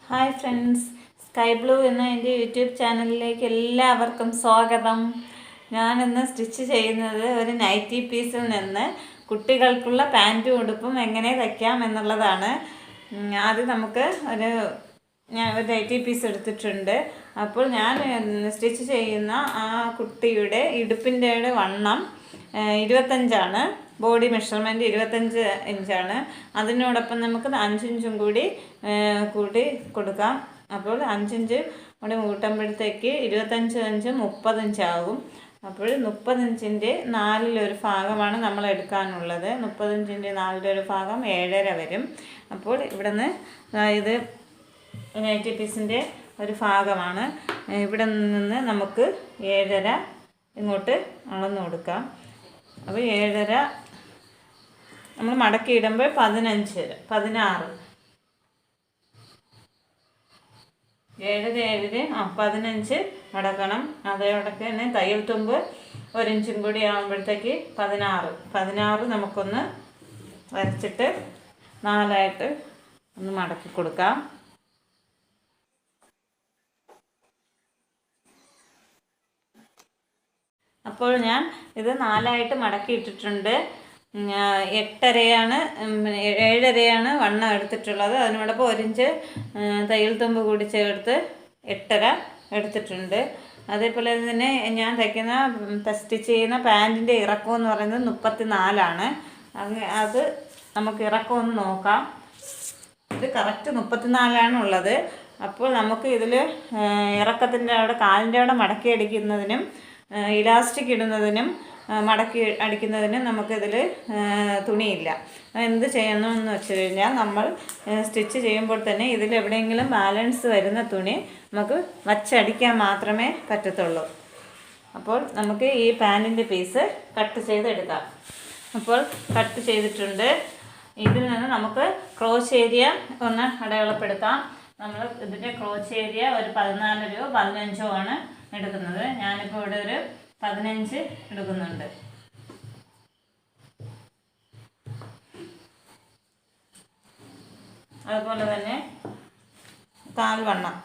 Hi friends, sky blue എന്ന എൻ്റെ YouTube ചാനലിലേക്ക് എല്ലാവർക്കും സ്വാഗതം. ഞാനിന്ന് സ്റ്റിച്ച് ചെയ്യുന്നത് ഒരു നൈറ്റി പീസിൽ നിന്ന് കുട്ടികൾക്കുള്ള പാൻറ്റും ഉടുപ്പും എങ്ങനെ തയ്ക്കാം എന്നുള്ളതാണ്. ആദ്യം നമുക്ക് ഞാൻ ഒരു നൈറ്റി പീസ് എടുത്തിട്ടുണ്ട്. അപ്പോൾ ഞാൻ സ്റ്റിച്ച് ചെയ്യുന്ന ആ കുട്ടിയുടെ ഇടുപ്പിൻ്റെ വണ്ണം 25 ബോഡി മെഷർമെൻറ്റ് 25 ഇഞ്ചാണ്. അതിനോടൊപ്പം നമുക്ക് 5 ഇഞ്ചും കൂടി കൊടുക്കാം. അപ്പോൾ 5 ഇഞ്ച് കൂടി കൂട്ടുമ്പോഴത്തേക്ക് 25 ഇഞ്ച് 30 ഇഞ്ചാകും. അപ്പോൾ 30 ഇഞ്ചിൻ്റെ 4 ഭാഗമാണ് നമ്മൾ എടുക്കാനുള്ളത്. 30 ഇഞ്ചിൻ്റെ 4 ഭാഗം 7.5 വരും. അപ്പോൾ ഇവിടെ നിന്ന് ഇത് നൈറ്റി പീസിൻ്റെ ഒരു ഭാഗമാണ്. ഇവിടെ നിന്ന് നമുക്ക് 7.5 ഇങ്ങോട്ട് അളന്ന് കൊടുക്കാം. അപ്പോൾ 7.5 നമ്മൾ മടക്കി ഇടുമ്പോൾ 16 15 മടക്കണം. അതോടൊക്കെ തന്നെ തയ്യൽ തുമ്പ് 1 ഇഞ്ചും കൂടി ആകുമ്പോഴത്തേക്ക് 16 നമുക്കൊന്ന് വരച്ചിട്ട് 4 ഒന്ന് മടക്കി കൊടുക്കാം. അപ്പോൾ ഞാൻ ഇത് 4 മടക്കി ഇട്ടിട്ടുണ്ട്. 7.5 വണ്ണം എടുത്തിട്ടുള്ളത്. അതിനോടൊപ്പം 1 ഇഞ്ച് തയ്യൽ തുമ്പ് കൂടി ചേർത്ത് 8.5 എടുത്തിട്ടുണ്ട്. അതേപോലെ തന്നെ ഞാൻ സ്റ്റിച്ച് ചെയ്യുന്ന പാൻറ്റിൻ്റെ ഇറക്കം എന്ന് പറയുന്നത് 34. അത് നമുക്ക് ഇറക്കം ഒന്ന് നോക്കാം. ഇത് കറക്റ്റ് 34 ഉള്ളത്. അപ്പോൾ നമുക്ക് ഇതിൽ ഇറക്കത്തിൻ്റെ കാലിൻ്റെ അവിടെ മടക്കി അടിക്കുന്നതിനും ഇലാസ്റ്റിക് ഇടുന്നതിനും മടക്കി അടിക്കുന്നതിനും നമുക്കിതിൽ തുണിയില്ല. എന്ത് ചെയ്യണമെന്ന് വെച്ച് കഴിഞ്ഞാൽ നമ്മൾ സ്റ്റിച്ച് ചെയ്യുമ്പോൾ തന്നെ ഇതിൽ എവിടെയെങ്കിലും ബാലൻസ് വരുന്ന തുണി നമുക്ക് വച്ചടിക്കാൻ മാത്രമേ പറ്റത്തുള്ളൂ. അപ്പോൾ നമുക്ക് ഈ പാൻറ്റിൻ്റെ പീസ് കട്ട് ചെയ്തെടുക്കാം. അപ്പോൾ കട്ട് ചെയ്തിട്ടുണ്ട്. ഇതിൽ നിന്ന് നമുക്ക് ക്രോച്ച് ഏരിയ ഒന്ന് അടയാളപ്പെടുത്താം. നമ്മൾ ഇതിൻ്റെ ക്രോച്ച് ഏരിയ ഒരു 14 15 ആണ് എടുക്കുന്നത്. ഞാനിപ്പോൾ ഇവിടെ ഒരു 15 എടുക്കുന്നുണ്ട്. അതുപോലെ തന്നെ കാൽവണ്ണം,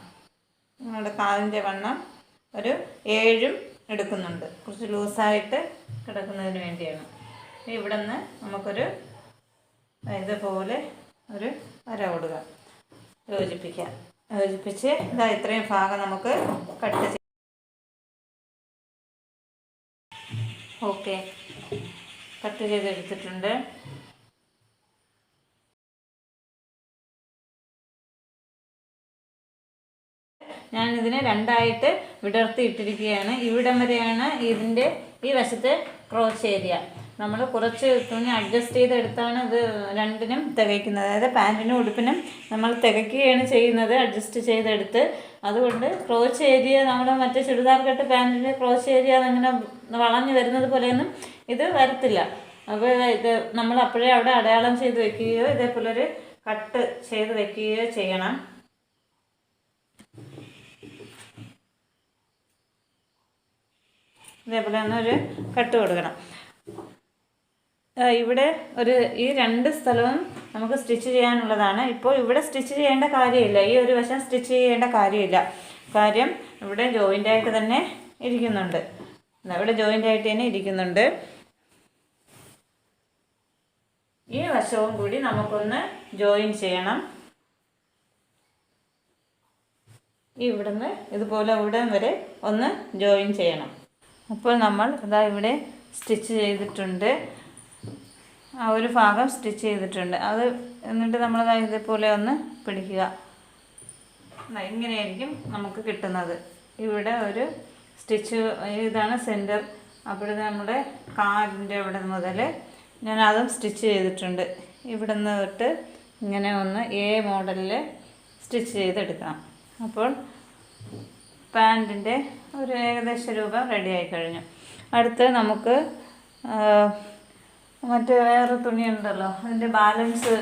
നിങ്ങളുടെ കാലിൻ്റെ വണ്ണം ഒരു 7 എടുക്കുന്നുണ്ട്. കുറച്ച് ലൂസായിട്ട് കിടക്കുന്നതിന് വേണ്ടിയാണ്. ഇവിടെ നിന്ന് നമുക്കൊരു ഇതുപോലെ ഒരു വര കൊടുക്കുക. യോജിപ്പിച്ച് ഇത്രയും ഭാഗം നമുക്ക് കട്ട് ചെയ്യാം. ഓക്കെ, കട്ട് ചെയ്തെടുത്തിട്ടുണ്ട്. ഞാനിതിനെ 2 വിടർത്തി ഇട്ടിരിക്കുകയാണ്. ഇവിടം വരെയാണ് ഇതിൻ്റെ ഈ വശത്തെ ക്രോച്ച് ഏരിയ. നമ്മൾ കുറച്ച് തുണി അഡ്ജസ്റ്റ് ചെയ്തെടുത്താണ് ഇത് രണ്ടിനും തികയ്ക്കുന്നത്. അതായത് പാൻറ്റിനും ഉടുപ്പിനും നമ്മൾ തികയ്ക്കുകയാണ് ചെയ്യുന്നത്, അഡ്ജസ്റ്റ് ചെയ്തെടുത്ത്. അതുകൊണ്ട് ക്രോച്ച് ഏരിയ നമ്മുടെ മറ്റേ ചുരിദാർ കട്ട് പാൻറ്റിൻ്റെ ക്രോച്ച് ഏരിയ അങ്ങനെ വളഞ്ഞു വരുന്നത് പോലെയൊന്നും ഇത് വരത്തില്ല. അപ്പോൾ ഇത് നമ്മൾ അപ്പോഴേ അവിടെ അടയാളം ചെയ്ത് വെക്കുകയോ ഇതേപോലെ ഒരു കട്ട് ചെയ്ത് വെക്കുകയോ ചെയ്യണം. ഇതേപോലെ തന്നെ ഒരു കട്ട് കൊടുക്കണം. ഇവിടെ ഈ 2 സ്ഥലവും നമുക്ക് സ്റ്റിച്ച് ചെയ്യാനുള്ളതാണ്. ഇപ്പോൾ ഇവിടെ സ്റ്റിച്ച് ചെയ്യേണ്ട കാര്യമില്ല. ഈ ഒരു വശം സ്റ്റിച്ച് ചെയ്യേണ്ട കാര്യമില്ല. കാര്യം ഇവിടെ ജോയിൻ്റായിട്ട് തന്നെ ഇരിക്കുന്നുണ്ട്. ഇവിടെ ജോയിൻ്റായിട്ട് തന്നെ ഇരിക്കുന്നുണ്ട്. ഈ വശവും കൂടി നമുക്കൊന്ന് ജോയിൻ ചെയ്യണം. ഇവിടുന്ന് ഇതുപോലെ ഇവിടം വരെ ഒന്ന് ജോയിൻ ചെയ്യണം. അപ്പോൾ നമ്മൾ ഇവിടെ സ്റ്റിച്ച് ചെയ്തിട്ടുണ്ട്. ആ ഒരു ഭാഗം സ്റ്റിച്ച് ചെയ്തിട്ടുണ്ട്. അത് എന്നിട്ട് നമ്മൾ ഇതേപോലെ ഒന്ന് പിടിക്കുക. ഇങ്ങനെയായിരിക്കും നമുക്ക് കിട്ടുന്നത്. ഇവിടെ ഒരു സ്റ്റിച്ച്, ഇതാണ് സെൻറ്റർ. അവിടെ നമ്മുടെ കാലിൻ്റെ അവിടെ മുതൽ ഞാൻ അതും സ്റ്റിച്ച് ചെയ്തിട്ടുണ്ട്. ഇവിടെ നിന്ന് തൊട്ട് ഇങ്ങനെ ഒന്ന് മോഡലിൽ സ്റ്റിച്ച് ചെയ്തെടുക്കണം. അപ്പോൾ പാൻറ്റിൻ്റെ ഒരു ഏകദേശ രൂപം റെഡിയായി കഴിഞ്ഞു. അടുത്ത് നമുക്ക് വേറെ തുണിയുണ്ടല്ലോ, അതിൻ്റെ ബാലൻസ്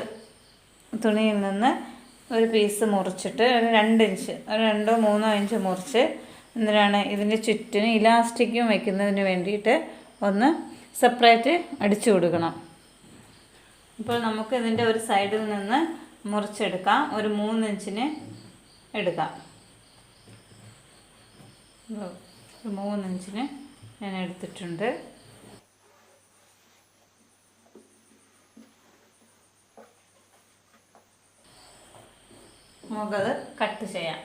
തുണിയിൽ നിന്ന് ഒരു പീസ് മുറിച്ചിട്ട് ഒരു 2 ഇഞ്ച്, ഒരു 2-3 ഇഞ്ച് മുറിച്ച് എന്തിനാണ് ഇതിൻ്റെ ചുറ്റിന് ഇലാസ്റ്റിക്കും വയ്ക്കുന്നതിന് വേണ്ടിയിട്ട് ഒന്ന് സെപ്പറേറ്റ് അടിച്ചു കൊടുക്കണം. അപ്പോൾ നമുക്ക് ഇതിൻ്റെ ഒരു സൈഡിൽ നിന്ന് മുറിച്ചെടുക്കാം. ഒരു 3 ഇഞ്ചിന് എടുക്കാം. 3 ഇഞ്ചിന് ഞാൻ എടുത്തിട്ടുണ്ട്. നമുക്കത് കട്ട് ചെയ്യാം.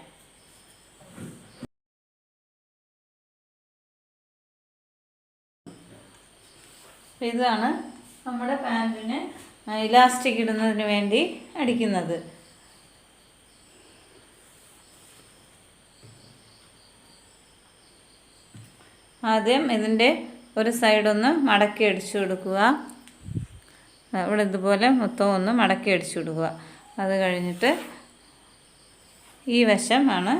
ഇതാണ് നമ്മുടെ പാൻറ്റിന് ഇലാസ്റ്റിക് ഇടുന്നതിന് വേണ്ടി അടിക്കുന്നത്. ആദ്യം ഇതിൻ്റെ ഒരു സൈഡൊന്ന് മടക്കി അടിച്ചു കൊടുക്കുക. ഇവിടെ ഇതുപോലെ മൊത്തം ഒന്ന് മടക്കി അടിച്ചു കൊടുക്കുക. അത് കഴിഞ്ഞിട്ട് ഈ വശമാണ്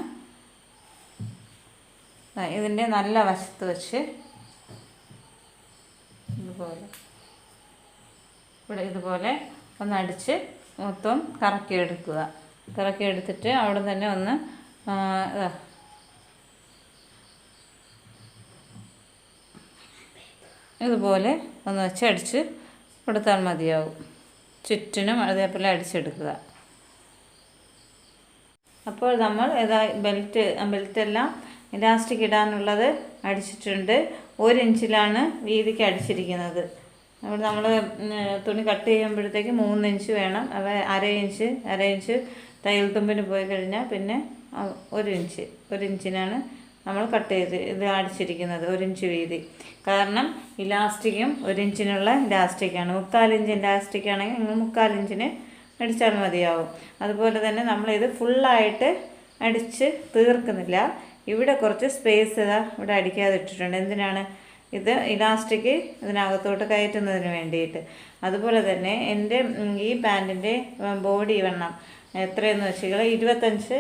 ഇതിൻ്റെ നല്ല വശത്ത് വെച്ച് ഇവിടെ ഇതുപോലെ ഒന്ന് അടിച്ച് മൊത്തം കറക്കിയെടുക്കുക. കറക്കിയെടുത്തിട്ട് അവിടെ തന്നെ ഒന്ന് ഇതുപോലെ ഒന്ന് വെച്ച് അടിച്ച് കൊടുത്താൽ മതിയാവും. ചുറ്റിനും അതേപോലെ അടിച്ചെടുക്കുക. അപ്പോൾ നമ്മൾ ബെൽറ്റെല്ലാം ഇലാസ്റ്റിക് ഇടാനുള്ളത് അടിച്ചിട്ടുണ്ട്. 1 ഇഞ്ചിലാണ് വീതിക്ക് അടിച്ചിരിക്കുന്നത്. അപ്പോൾ നമ്മൾ തുണി കട്ട് ചെയ്യുമ്പോഴത്തേക്ക് 3 ഇഞ്ച് വേണം. അത് അര ഇഞ്ച് തയ്യൽ തുമ്പിന് പോയി കഴിഞ്ഞാൽ പിന്നെ 1 ഇഞ്ചിനാണ് നമ്മൾ കട്ട് ചെയ്ത് ഇത് അടിച്ചിരിക്കുന്നത്. 1 ഇഞ്ച് വീതി. കാരണം ഇലാസ്റ്റിക്കും 1 ഇഞ്ചിനുള്ള ഇലാസ്റ്റിക്കാണ്. 3/4 ഇഞ്ച് ഇലാസ്റ്റിക് ആണെങ്കിൽ നിങ്ങൾ 3/4 ഇഞ്ചിന് അടിച്ചാൽ മതിയാവും. അതുപോലെ തന്നെ നമ്മളിത് ഫുള്ളായിട്ട് അടിച്ച് തീർക്കുന്നില്ല. ഇവിടെ കുറച്ച് സ്പേസ് ഇവിടെ അടിക്കാതെ ഇട്ടിട്ടുണ്ട്. എന്തിനാണ്? ഇത് ഇലാസ്റ്റിക് ഇതിനകത്തോട്ട് കയറ്റുന്നതിന് വേണ്ടിയിട്ട്. അതുപോലെ തന്നെ എൻ്റെ ഈ പാൻറ്റിൻ്റെ ബോഡി വണ്ണം എത്രയെന്ന് വെച്ചാൽ 25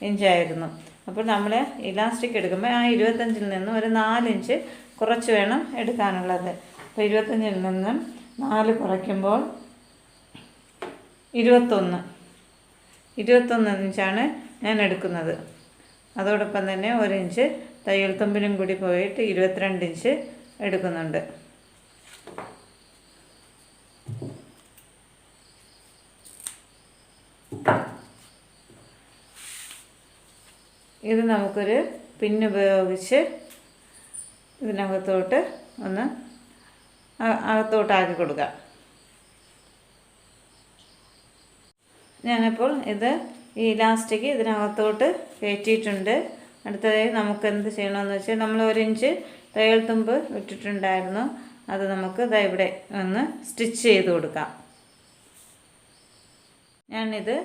ഇഞ്ചായിരുന്നു. അപ്പോൾ നമ്മൾ ഇലാസ്റ്റിക് എടുക്കുമ്പോൾ ആ 25-ൽ നിന്നും ഒരു 4 ഇഞ്ച് കുറച്ച് വേണം എടുക്കാനുള്ളത്. അപ്പോൾ 25-ൽ നിന്നും 4 കുറയ്ക്കുമ്പോൾ 21 ഇഞ്ചാണ് ഞാൻ എടുക്കുന്നത്. അതോടൊപ്പം തന്നെ 1 ഇഞ്ച് തയ്യൽ തുമ്പിനും കൂടി പോയിട്ട് 22 ഇഞ്ച് എടുക്കുന്നുണ്ട്. ഇത് നമുക്കൊരു പിന്നുപയോഗിച്ച് ഇതിനകത്തോട്ട് ഒന്ന് അകത്തോട്ടാക്കി കൊടുക്കാം. ഞാനിപ്പോൾ ഇത് ഈ ഇലാസ്റ്റിക് ഇതിനകത്തോട്ട് കയറ്റിയിട്ടുണ്ട്. അടുത്തതായി നമുക്ക് എന്ത് ചെയ്യണമെന്ന് വെച്ചാൽ നമ്മൾ 1 ഇഞ്ച് തയ്യൽ തുമ്പ് ഇട്ടിട്ടുണ്ടായിരുന്നു. അത് നമുക്ക് ഇവിടെ ഒന്ന് സ്റ്റിച്ച് ചെയ്ത് കൊടുക്കാം. ഞാനിത്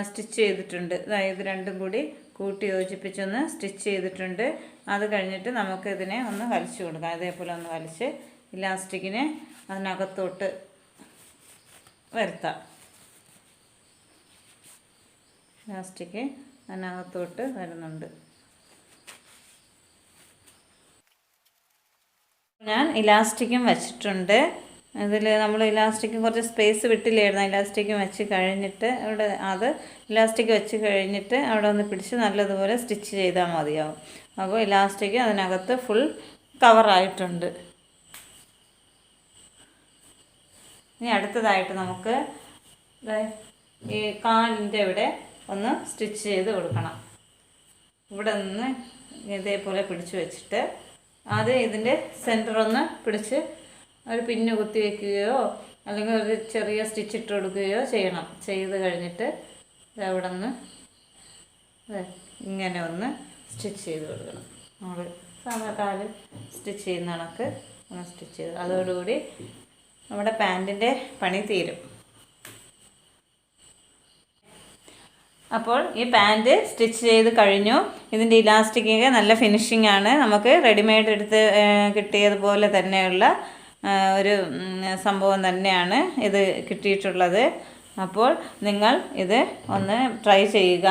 സ്റ്റിച്ച് ചെയ്തിട്ടുണ്ട്. ഇത് രണ്ടും കൂടി കൂട്ടി യോജിപ്പിച്ചൊന്ന് സ്റ്റിച്ച് ചെയ്തിട്ടുണ്ട്. അത് കഴിഞ്ഞിട്ട് നമുക്ക് ഇതിനെ ഒന്ന് വലിച്ചു കൊടുക്കാം. അതേപോലെ ഒന്ന് വലിച്ച് ഇലാസ്റ്റിക്കിനെ അതിനകത്തോട്ട് വരുത്താം. ഇലാസ്റ്റിക് അതിനകത്തോട്ട് വരുന്നുണ്ട്. ഞാൻ ഇലാസ്റ്റിക്കും വെച്ചിട്ടുണ്ട്. ഇതിൽ നമ്മൾ ഇലാസ്റ്റിക്ക് കുറച്ച് സ്പേസ് വിട്ടില്ലായിരുന്നു. ഇലാസ്റ്റിക്കും വെച്ച് കഴിഞ്ഞിട്ട് അവിടെ ഇലാസ്റ്റിക് വെച്ച് കഴിഞ്ഞിട്ട് അവിടെ ഒന്ന് പിടിച്ച് നല്ലതുപോലെ സ്റ്റിച്ച് ചെയ്താൽ മതിയാവും. അപ്പോൾ ഇലാസ്റ്റിക് അതിനകത്ത് ഫുൾ കവറായിട്ടുണ്ട്. ഇനി അടുത്തതായിട്ട് നമുക്ക് ഈ കാലിൻ്റെ ഇവിടെ ഒന്ന് സ്റ്റിച്ച് ചെയ്ത് കൊടുക്കണം. ഇവിടെ നിന്ന് ഇതേപോലെ പിടിച്ച് വെച്ചിട്ട് ആദ്യം ഇതിൻ്റെ സെൻറ്റർ ഒന്ന് പിടിച്ച് ഒരു പിന്ന് കുത്തി വയ്ക്കുകയോ അല്ലെങ്കിൽ ഒരു ചെറിയ സ്റ്റിച്ച് ഇട്ട് കൊടുക്കുകയോ ചെയ്യണം. ചെയ്ത് കഴിഞ്ഞിട്ട് അവിടെ നിന്ന് ഇങ്ങനെ ഒന്ന് സ്റ്റിച്ച് ചെയ്ത് കൊടുക്കണം. നമ്മൾ സാധാ കാല് സ്റ്റിച്ച് ചെയ്യുന്ന കണക്ക് ഒന്ന് സ്റ്റിച്ച് ചെയ്ത് അതോടുകൂടി നമ്മുടെ പാൻറ്റിൻ്റെ പണി തീരും. അപ്പോൾ ഈ പാൻറ്റ് സ്റ്റിച്ച് ചെയ്ത് കഴിഞ്ഞു. ഇതിൻ്റെ ഇലാസ്റ്റിക്കൊക്കെ നല്ല ഫിനിഷിംഗ് ആണ്. നമുക്ക് റെഡിമെയ്ഡ് എടുത്ത് കിട്ടിയതുപോലെ തന്നെയുള്ള ഒരു സംഭവം തന്നെയാണ് ഇത് കിട്ടിയിട്ടുള്ളത്. അപ്പോൾ നിങ്ങൾ ഇത് ഒന്ന് ട്രൈ ചെയ്യുക.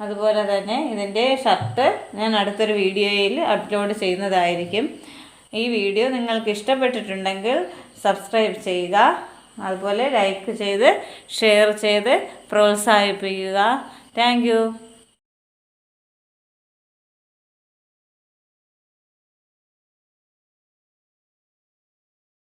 അതുപോലെ തന്നെ ഇതിൻ്റെ ഷർട്ട് ഞാൻ അടുത്തൊരു വീഡിയോയിൽ അപ്ലോഡ് ചെയ്യുന്നതായിരിക്കും. ഈ വീഡിയോ നിങ്ങൾക്ക് ഇഷ്ടപ്പെട്ടിട്ടുണ്ടെങ്കിൽ സബ്സ്ക്രൈബ് ചെയ്യുക. അതുപോലെ ലൈക്ക് ചെയ്ത് ഷെയർ ചെയ്ത് പ്രോത്സാഹിപ്പിക്കുക. Thank you.